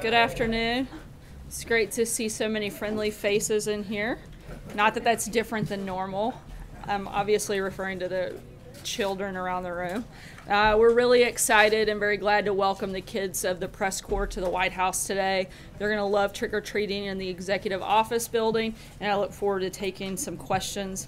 Good afternoon. It's great to see so many friendly faces in here. Not that that's different than normal. I'm obviously referring to the children around the room. We're really excited and very glad to welcome the kids of the press corps to the White House today. They're going to love trick-or-treating in the executive office building, and I look forward to taking some questions,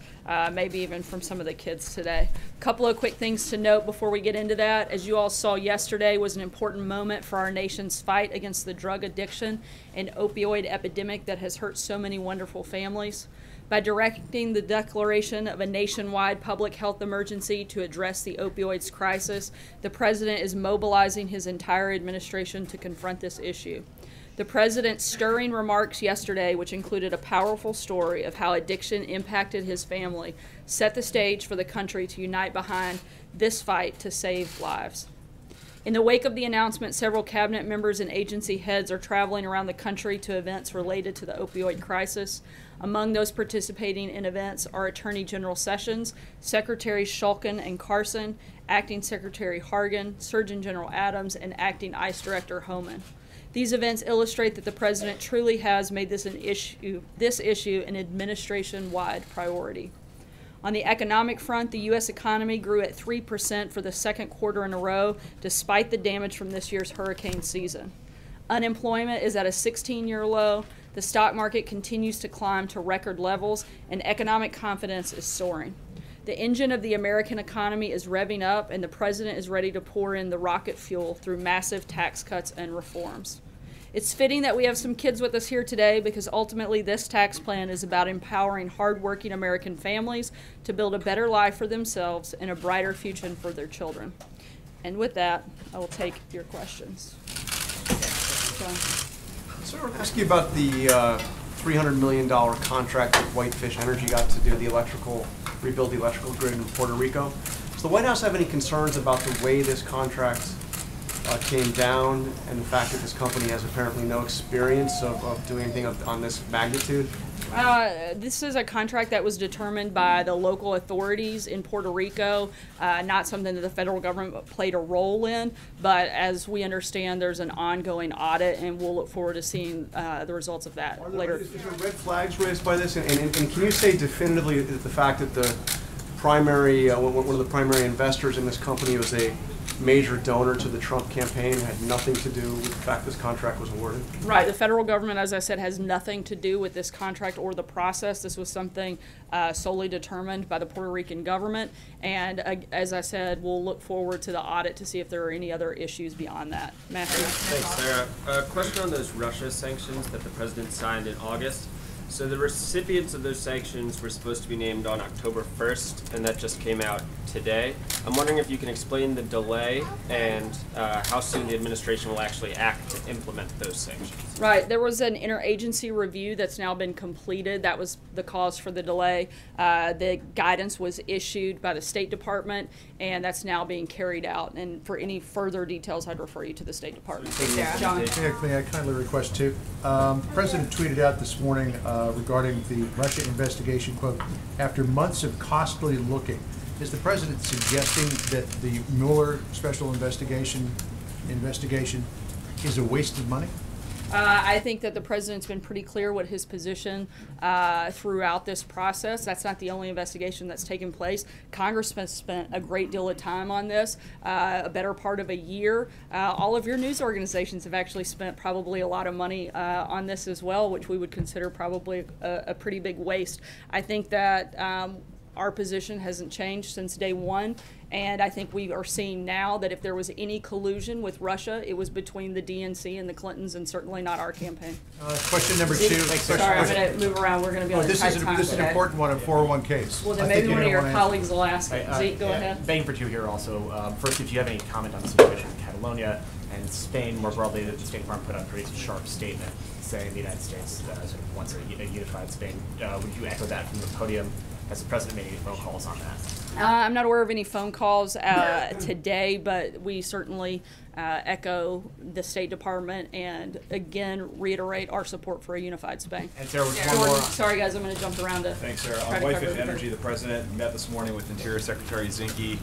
maybe even from some of the kids today. A couple of quick things to note before we get into that. As you all saw yesterday, was an important moment for our nation's fight against the drug addiction and opioid epidemic that has hurt so many wonderful families. By directing the declaration of a nationwide public health emergency to address the opioids crisis, the President is mobilizing his entire administration to confront this issue. The President's stirring remarks yesterday, which included a powerful story of how addiction impacted his family, set the stage for the country to unite behind this fight to save lives. In the wake of the announcement, several cabinet members and agency heads are traveling around the country to events related to the opioid crisis. Among those participating in events are Attorney General Sessions, Secretaries Shulkin and Carson, Acting Secretary Hargan, Surgeon General Adams, and Acting ICE Director Homan. These events illustrate that the President truly has made this issue an administration-wide priority. On the economic front, the U.S. economy grew at 3% for the second quarter in a row, despite the damage from this year's hurricane season. Unemployment is at a 16-year low, the stock market continues to climb to record levels, and economic confidence is soaring. The engine of the American economy is revving up, and the President is ready to pour in the rocket fuel through massive tax cuts and reforms. It's fitting that we have some kids with us here today because ultimately this tax plan is about empowering hardworking American families to build a better life for themselves and a brighter future for their children. And with that, I will take your questions. So I want to ask you about the $300 million contract that Whitefish Energy got to do rebuild the electrical grid in Puerto Rico. Does the White House have any concerns about the way this contract came down and the fact that this company has apparently no experience of doing anything on this magnitude? This is a contract that was determined by the local authorities in Puerto Rico, not something that the federal government played a role in, but as we understand, there's an ongoing audit, and we'll look forward to seeing the results of that later. Is there red flags raised by this? And can you say definitively that the fact that the primary, one of the primary investors in this company was a major donor to the Trump campaign, had nothing to do with the fact this contract was awarded? Right. The federal government, as I said, has nothing to do with this contract or the process. This was something solely determined by the Puerto Rican government. And as I said, we'll look forward to the audit to see if there are any other issues beyond that. Matthew. Thanks, Sarah. A question on those Russia sanctions that the President signed in August. So the recipients of those sanctions were supposed to be named on October 1st, and that just came out today. I'm wondering if you can explain the delay and how soon the administration will actually act to implement those sanctions. Right. There was an interagency review that's now been completed. That was the cause for the delay. The guidance was issued by the State Department, and that's now being carried out. And for any further details, I'd refer you to the State Department. John. May I kindly request too? The President tweeted out this morning regarding the Russia investigation, quote, "After months of costly looking." Is the President suggesting that the Mueller special investigation is a waste of money? I think that the President's been pretty clear what his position throughout this process. That's not the only investigation that's taken place. Congress has spent a great deal of time on this, a better part of a year. All of your news organizations have actually spent probably a lot of money on this as well, which we would consider probably a pretty big waste. I think that our position hasn't changed since day one, and I think we are seeing now that if there was any collusion with Russia, it was between the DNC and the Clintons, and certainly not our campaign. Question number two. Sorry, I'm going to move around. We're going to be on a tight time This is an important one on 401ks. Well, then maybe one of your colleagues will ask it. Zeke, go ahead. Begging for two here also. First, if you have any comment on the situation in Catalonia and Spain more broadly, that the State Department put out a pretty sharp statement saying the United States sort of wants a unified Spain. Would you echo that from the podium? Has the President made any phone calls on that? I'm not aware of any phone calls today, but we certainly echo the State Department and again reiterate our support for a unified Spain. And Sarah, was one Jordan, more. sorry guys, I'm going to jump around to. Thanks, Sarah. try On to Whitefish cover Energy, the president met this morning with Interior Secretary Zinke.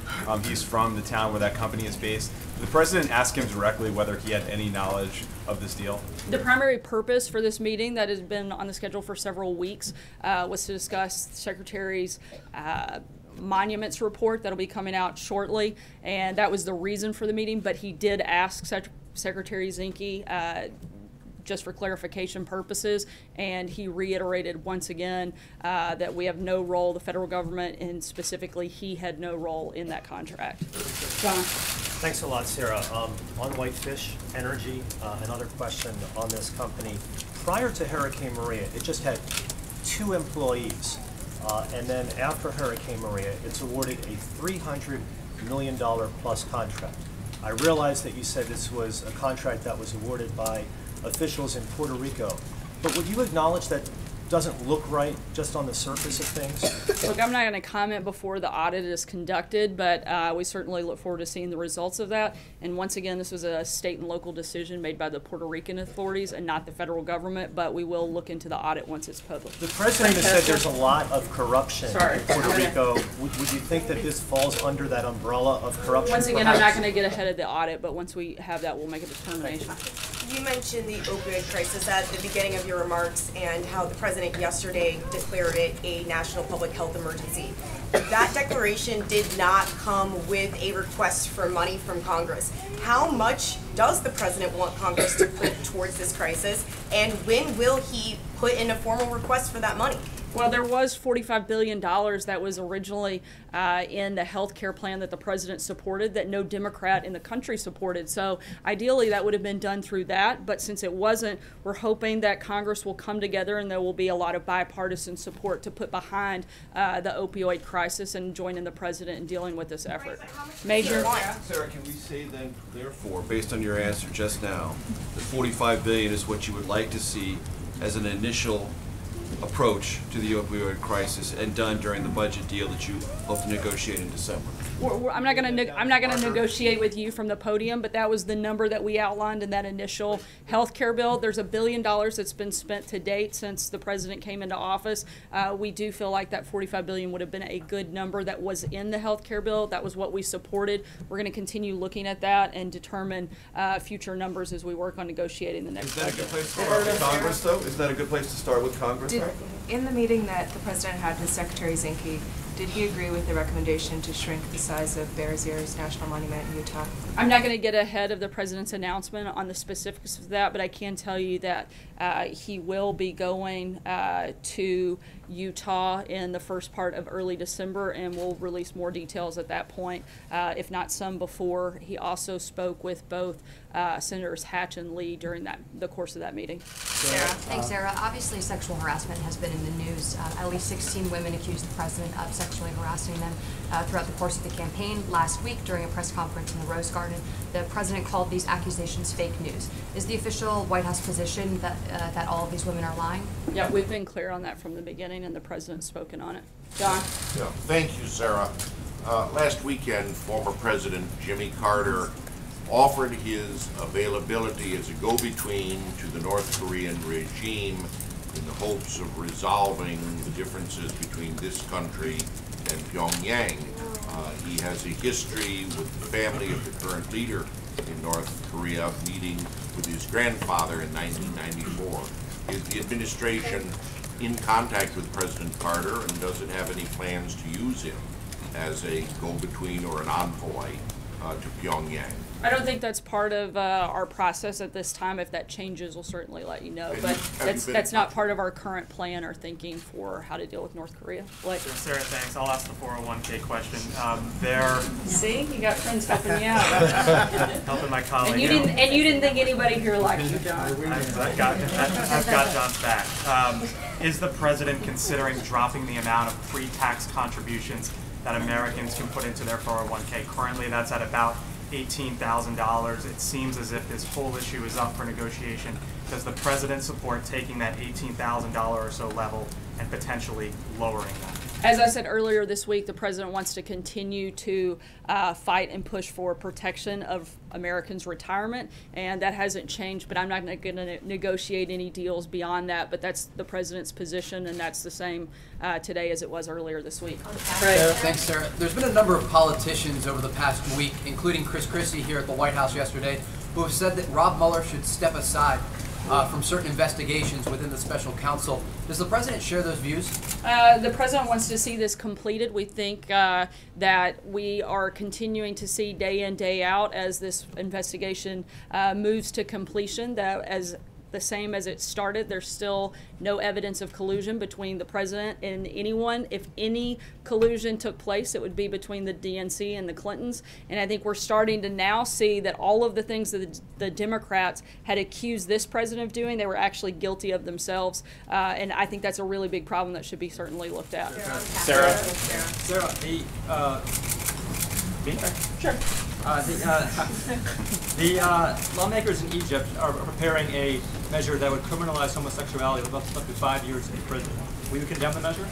He's from the town where that company is based. The president asked him directly whether he had any knowledge of this deal. The primary purpose for this meeting that has been on the schedule for several weeks was to discuss the Secretary's monuments report that'll be coming out shortly, and that was the reason for the meeting. But he did ask Secretary Zinke just for clarification purposes, and he reiterated once again that we have no role, the federal government, and specifically he had no role in that contract. John. Thanks a lot, Sarah. On Whitefish Energy, another question on this company. Prior to Hurricane Maria, it just had 2 employees. And then after Hurricane Maria, it's awarded a $300 million plus contract. I realize that you said this was a contract that was awarded by officials in Puerto Rico, but would you acknowledge that doesn't look right just on the surface of things? Look, I'm not going to comment before the audit is conducted, but we certainly look forward to seeing the results of that. And once again, this was a state and local decision made by the Puerto Rican authorities and not the federal government, but we will look into the audit once it's published. The president has said there's a lot of corruption Sorry. in Puerto Rico. Would you think that this falls under that umbrella of corruption? Once again, I'm not going to get ahead of the audit, but once we have that, we'll make a determination. You mentioned the opioid crisis at the beginning of your remarks and how the president yesterday declared it a national public health emergency. That declaration did not come with a request for money from Congress. How much does the president want Congress to put towards this crisis, and when will he put in a formal request for that money? Well, there was $45 billion that was originally in the health care plan that the president supported that no Democrat in the country supported. So ideally that would have been done through that, but since it wasn't, we're hoping that Congress will come together and there will be a lot of bipartisan support to put behind the opioid crisis and joining the president in dealing with this effort. Major. Sarah, can we say then, therefore, based on your answer just now, that $45 billion is what you would like to see as an initial approach to the opioid crisis and done during the budget deal that you hope to negotiate in December? I'm not going to negotiate with you from the podium, but that was the number that we outlined in that initial health care bill. There's $1 billion that's been spent to date since the president came into office. We do feel like that $45 billion would have been a good number that was in the health care bill. That was what we supported. We're going to continue looking at that and determine future numbers as we work on negotiating the next budget. Is that a good place to start with Congress, though? Is that a good place to start with Congress? In the meeting that the president had with Secretary Zinke, did he agree with the recommendation to shrink the size of Bears Ears National Monument in Utah? I'm not going to get ahead of the president's announcement on the specifics of that, but I can tell you that he will be going to Utah in the first part of early December, and we'll release more details at that point, if not some before. He also spoke with both Senators Hatch and Lee during the course of that meeting. Sarah. Thanks, Sarah. Obviously, sexual harassment has been in the news. At least 16 women accused the president of sexually harassing them throughout the course of the campaign. Last week, during a press conference in the Rose Garden, the president called these accusations fake news. Is the official White House position that all of these women are lying? Yeah, we've been clear on that from the beginning, and the president's spoken on it. John? Yeah, thank you, Sarah. Last weekend, former President Jimmy Carter offered his availability as a go-between to the North Korean regime in the hopes of resolving the differences between this country and Pyongyang. He has a history with the family of the current leader in North Korea, meeting with his grandfather in 1994. Is the administration in contact with President Carter, and does it have any plans to use him as a go-between or an envoy to Pyongyang? I don't think that's part of our process at this time. If that changes, we'll certainly let you know. But that's not part of our current plan or thinking for how to deal with North Korea. Blake? Sarah, thanks. I'll ask the 401k question. See, you got friends helping you out. Helping my colleague. And you didn't think anybody here liked you, John. I've got John's back. Is the president considering dropping the amount of pre-tax contributions that Americans can put into their 401k? Currently, that's at about $18,000. It seems as if this whole issue is up for negotiation. Does the president support taking that $18,000 or so level and potentially lowering that? As I said earlier this week, the president wants to continue to fight and push for protection of Americans' retirement, and that hasn't changed, but I'm not going to negotiate any deals beyond that, but that's the president's position, and that's the same today as it was earlier this week. Thanks, Sarah. There's been a number of politicians over the past week, including Chris Christie here at the White House yesterday, who have said that Rob Mueller should step aside from certain investigations within the special counsel. Does the president share those views? The president wants to see this completed. We think that we are continuing to see day in, day out as this investigation moves to completion, that as the same as it started, there's still no evidence of collusion between the president and anyone. If any collusion took place, it would be between the DNC and the Clintons. And I think we're starting to now see that all of the things that the Democrats had accused this president of doing, they were actually guilty of themselves. And I think that's a really big problem that should be certainly looked at. Sarah, Sure. The lawmakers in Egypt are preparing a measure that would criminalize homosexuality with up to 5 years in prison. Will you condemn the measure?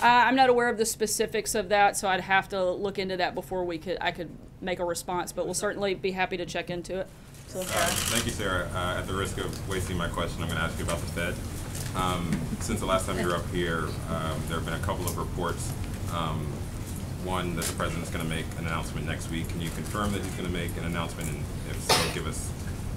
I'm not aware of the specifics of that, so I'd have to look into that before I could make a response, but we'll certainly be happy to check into it. So. Thank you, Sarah. At the risk of wasting my question, I'm going to ask you about the Fed. Since the last time you were up here, there have been a couple of reports. One, that the president's going to make an announcement next week. Can you confirm that he's going to make an announcement, and if so, give us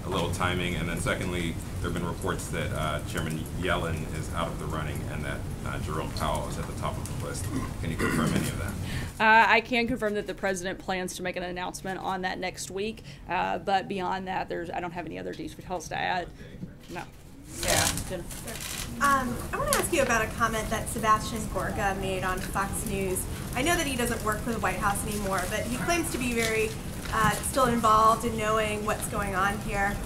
a little timing? And then secondly, there have been reports that Chairman Yellen is out of the running and that Jerome Powell is at the top of the list. Can you confirm any of that? I can confirm that the president plans to make an announcement on that next week, but beyond that, I don't have any other details to add. No. Yeah. I want to ask you about a comment that Sebastian Gorka made on Fox News. I know that he doesn't work for the White House anymore, but he claims to be very still involved in knowing what's going on here.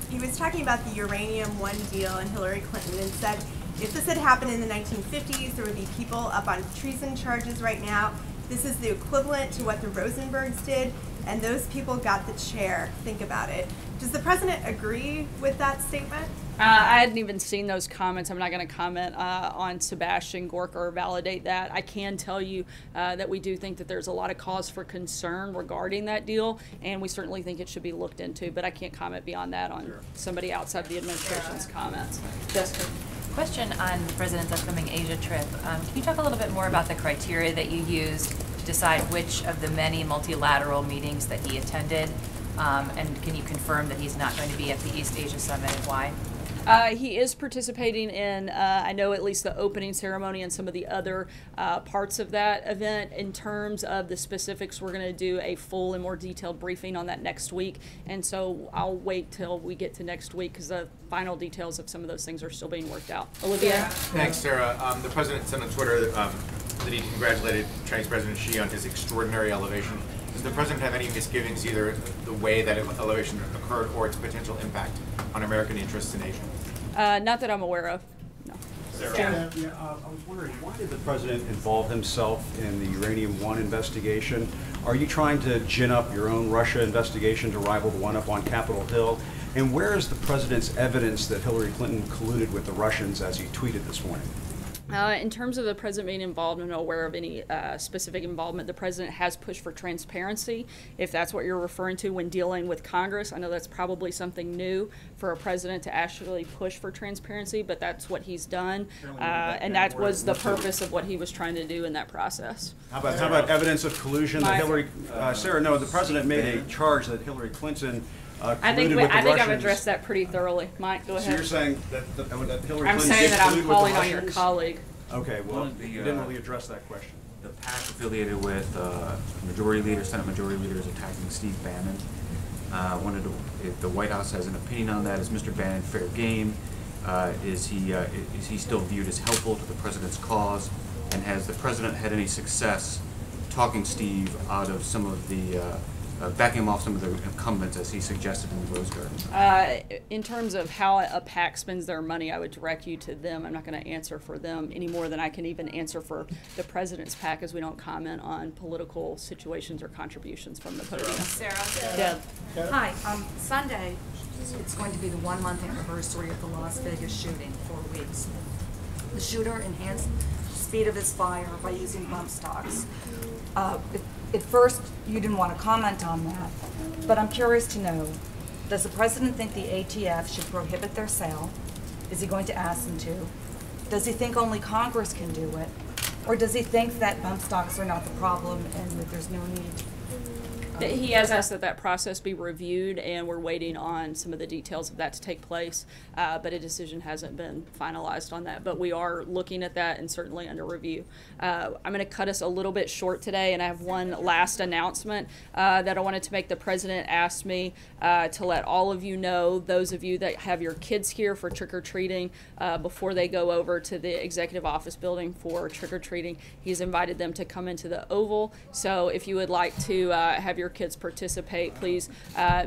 He was talking about the Uranium One deal and Hillary Clinton and said if this had happened in the 1950s, there would be people up on treason charges right now. This is the equivalent to what the Rosenbergs did, and those people got the chair. Think about it. Does the president agree with that statement? I hadn't even seen those comments. I'm not going to comment on Sebastian Gorka or validate that. I can tell you that we do think that there's a lot of cause for concern regarding that deal, and we certainly think it should be looked into, but I can't comment beyond that on somebody outside the administration's comments. Jessica. Question on the president's upcoming Asia trip. Can you talk a little bit more about the criteria that you used to decide which of the many multilateral meetings that he attended? And can you confirm that he's not going to be at the East Asia Summit and why? He is participating in, I know, at least the opening ceremony and some of the other parts of that event. In terms of the specifics, we're going to do a full and more detailed briefing on that next week. And so I'll wait till we get to next week because the final details of some of those things are still being worked out. Olivia? Thanks, Sarah. The president said on Twitter that he congratulated Chinese President Xi on his extraordinary elevation. Does the president have any misgivings either the way that elevation occurred or its potential impact on American interests in Asia? Not that I'm aware of. No. I was wondering, why did the president involve himself in the Uranium One investigation? Are you trying to gin up your own Russia investigation to rival the one up on Capitol Hill? And where is the president's evidence that Hillary Clinton colluded with the Russians, as he tweeted this morning? In terms of the president being involved, I'm not aware of any specific involvement. The president has pushed for transparency, if that's what you're referring to when dealing with Congress. I know that's probably something new for a president to actually push for transparency, but that's what he's done, and that was the purpose of what he was trying to do in that process. How about evidence of collusion that Hillary, Sarah, no, the president made a charge that Hillary Clinton I think I've addressed that pretty thoroughly. Mike, go ahead. So you're saying that Hillary Clinton I'm saying that I'm calling on your colleague. Okay, well, you didn't really address that question. The PAC affiliated with Majority Leader, Senate Majority Leader is attacking Steve Bannon. If the White House has an opinion on that, is Mr. Bannon fair game? Is he still viewed as helpful to the president's cause? And has the president had any success talking Steve out of some of the backing him off some of the incumbents, as he suggested in the Rose Garden? In terms of how a PAC spends their money, I would direct you to them. I'm not going to answer for them any more than I can even answer for the president's PAC, as we don't comment on political situations or contributions from the podium. Sarah. Deb. Hi. Sunday, it's going to be the 1 month anniversary of the Las Vegas shooting, 4 weeks. The shooter enhanced speed of his fire by using bump stocks. At first, you didn't want to comment on that, but I'm curious to know, does the president think the ATF should prohibit their sale? Is he going to ask them to? Does he think only Congress can do it? Or does he think that bump stocks are not the problem and that there's no need? He has asked that process be reviewed, and we're waiting on some of the details of that to take place, but a decision hasn't been finalized on that. But we are looking at that and certainly under review. I'm going to cut us a little bit short today, and I have one last announcement that I wanted to make. The president asked me to let all of you know, those of you that have your kids here for trick-or-treating, before they go over to the executive office building for trick-or-treating, he's invited them to come into the Oval. So if you would like to have your kids participate, please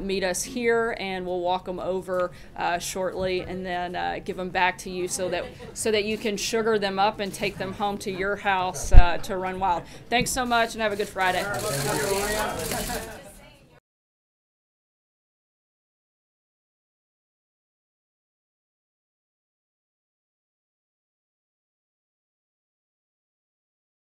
meet us here, and we'll walk them over shortly, and then give them back to you so that you can sugar them up and take them home to your house to run wild. Thanks so much, and have a good Friday.